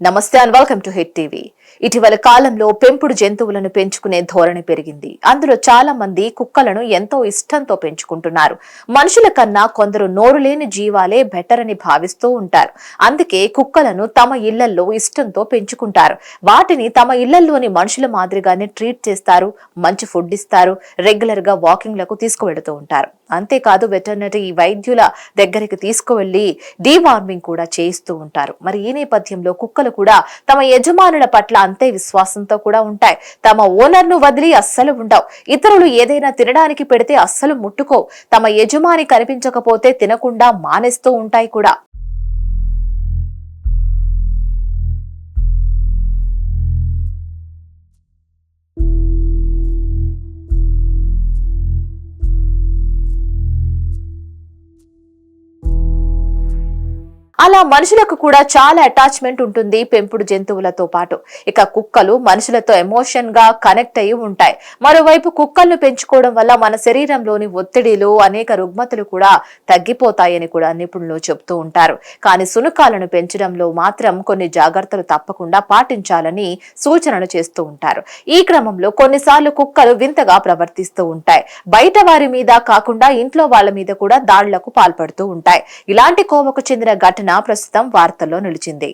నమస్తే and welcome to hit TV. ఇటీవల కాలంలో పెంపుడు జంతువులను పెంచుకునే ధోరణి పెరిగింది. అందులో చాలా మంది కుక్కలను ఎంతో ఇష్టంతో పెంచుకుంటున్నారు. మనుషుల కన్నా కొందరు నోరు లేని జీవాలే బెటర్ అని భావిస్తూ ఉంటారు. అందుకే కుక్కలను తమ ఇళ్లలో ఇష్టంతో పెంచుకుంటారు. వాటిని తమ ఇళ్లలోని మనుషుల మాదిరిగానే ట్రీట్ చేస్తారు, మంచి ఫుడ్ ఇస్తారు, రెగ్యులర్ గా వాకింగ్లకు తీసుకువెళుతూ ఉంటారు. అంతేకాదు వెటర్నరీ వైద్యుల దగ్గరికి తీసుకువెళ్లి డీవార్మింగ్ కూడా చేయిస్తూ ఉంటారు. మరి ఈ నేపథ్యంలో కుక్కలు కూడా తమ యజమానుల పట్ల అంతే విశ్వాసంతో కూడా ఉంటాయి. తమ ఓనర్ ను వదిలి అస్సలు ఉండవు. ఇతరులు ఏదైనా తినడానికి పెడితే అస్సలు ముట్టుకోవు. తమ యజమాని కనిపించకపోతే తినకుండా మానేస్తూ ఉంటాయి కూడా. అలా మనుషులకు కూడా చాలా అటాచ్మెంట్ ఉంటుంది పెంపుడు జంతువులతో పాటు. ఇక కుక్కలు మనుషులతో ఎమోషన్ గా కనెక్ట్ అయి ఉంటాయి. మరోవైపు కుక్కలను పెంచుకోవడం వల్ల మన శరీరంలోని ఒత్తిడిలు, అనేక రుగ్మతలు కూడా తగ్గిపోతాయని కూడా నిపుణులు చెబుతూ ఉంటారు. కానీ సునకాలను పెంచడంలో మాత్రం కొన్ని జాగ్రత్తలు తప్పకుండా పాటించాలని సూచనలు చేస్తూ ఉంటారు. ఈ క్రమంలో కొన్నిసార్లు కుక్కలు వింతగా ప్రవర్తిస్తూ ఉంటాయి. బయట వారి మీద కాకుండా ఇంట్లో వాళ్ళ మీద కూడా దాడులకు పాల్పడుతూ ఉంటాయి. ఇలాంటి కోవకు చెందిన ఘటన ప్రస్తుతం వార్తల్లో నిలిచింది.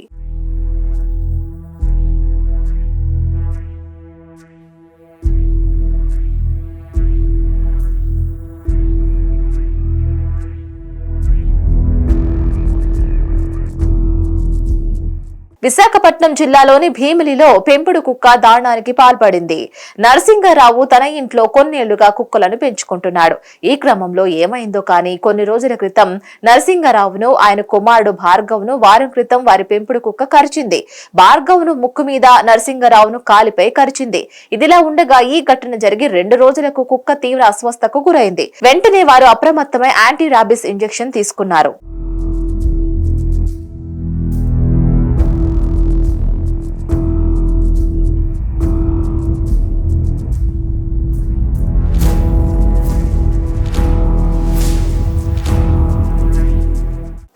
విశాఖపట్నం జిల్లాలోని భీమిలిలో పెంపుడు కుక్క దారుణానికి పాల్పడింది. నరసింగరావు తన ఇంట్లో కొన్నేళ్లుగా కుక్కలను పెంచుకుంటున్నాడు. ఈ క్రమంలో ఏమైందో కానీ కొన్ని రోజుల క్రితం నరసింగరావును, ఆయన కుమారుడు భార్గవ్ను వారం క్రితం వారి పెంపుడు కుక్క కరిచింది. భార్గవ్ను ముక్కు మీద, నరసింగరావును కాలిపై కరిచింది. ఇదిలా ఉండగా ఈ ఘటన జరిగి 2 రోజులకు కుక్క తీవ్ర అస్వస్థకు గురైంది. వెంటనే వారు అప్రమత్తమై యాంటీ రాబిస్ ఇంజెక్షన్ తీసుకున్నారు.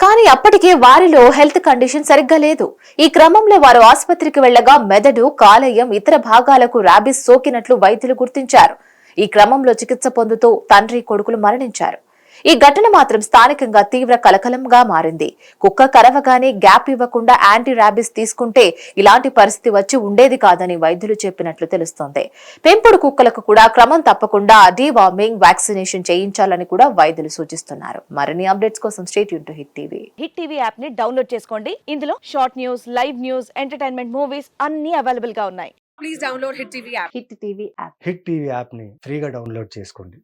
కానీ అప్పటికే వారిలో హెల్త్ కండిషన్ సరిగ్గా లేదు. ఈ క్రమంలో వారు ఆసుపత్రికి వెళ్లగా మెదడు, కాలేయం, ఇతర భాగాలకు రాబిస్ సోకినట్లు వైద్యులు గుర్తించారు. ఈ క్రమంలో చికిత్స పొందుతూ తండ్రి, కొడుకులు మరణించారు. ఈ ఘటన మాత్రం స్థానికంగా తీవ్ర కలకలంగా మారింది. కుక్క కరవగానే గ్యాప్ ఇవ్వకుండా యాంటీ రాబిస్ తీసుకుంటే ఇలాంటి పరిస్థితి వచ్చి ఉండేది కాదని వైద్యులు చెప్పినట్లు తెలుస్తోంది. పెంపుడు కుక్కలకు కూడా క్రమం తప్పకుండా డీవార్మింగ్, వ్యాక్సినేషన్ చేయించాలని కూడా వైద్యులు సూచిస్తున్నారు. మరిన్ని అప్డేట్స్ కోసం stay tune to hit TV. Hit TV app ని డౌన్లోడ్ చేసుకోండి. ఇందులో short news, live news, entertainment movies అన్ని అవైలబుల్ గా ఉన్నాయి. Please download hit TV app. Hit TV app. Hit TV app ని ఫ్రీగా డౌన్లోడ్ చేసుకోండి.